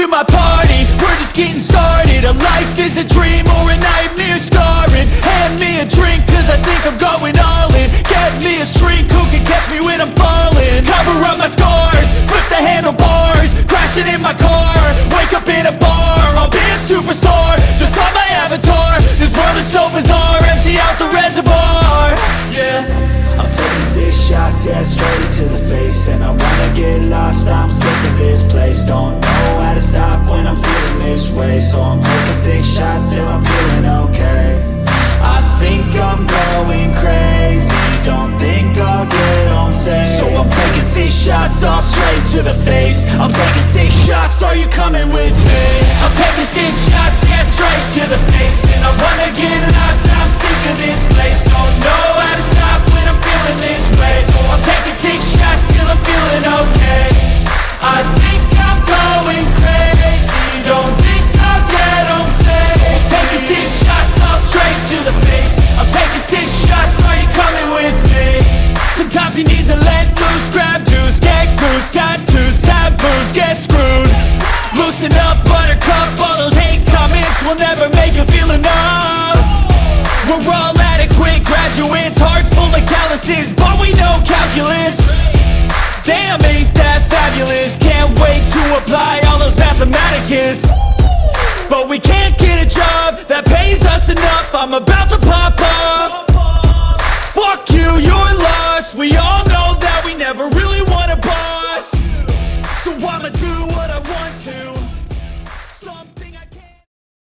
to my party, we're just getting started. A life is a dream or a nightmare scarring. Hand me a drink cause I think I'm going all in. Get me a shrink who can catch me when I'm falling. Cover up my scars, flip the handlebars, crashing in my car, wake up in a bar. I'll be a superstar, just on my avatar. This world is so bizarre, empty out the reservoir. Yeah, I'm taking 6 shots, yeah, straight to the face. And I wanna get lost, I'm sick of this place. Don't know how to stop when I'm feeling this way. So I'm taking 6 shots till I'm feeling okay. I think I'm going crazy, don't think I'll get home safe. So I'm taking 6 shots, all straight to the face. I'm taking 6 shots, are you coming with me? I'm taking 6 shots, yeah, straight to the face. And I wanna get lost, I'm sick of this place. Don't know how to stop when I'm feeling this way. So I'm taking 6 shots till I'm feeling okay. I think I'm going crazy, don't think I'll get home safe. So I'm taking 6 shots, all straight to the face. I'm taking 6 shots, are you coming with me? Sometimes you need to let loose, grab juice, get goose, tattoos, taboos, get screwed. Loosen up, buttercup, all those hate comments will never make you feel enough. We're all adequate graduates, hearts full of calluses, but we know calculus. Damn, ain't that fabulous? Can't wait to apply all those mathematicus. But we can't get a job that pays us enough. I'm about to pop off.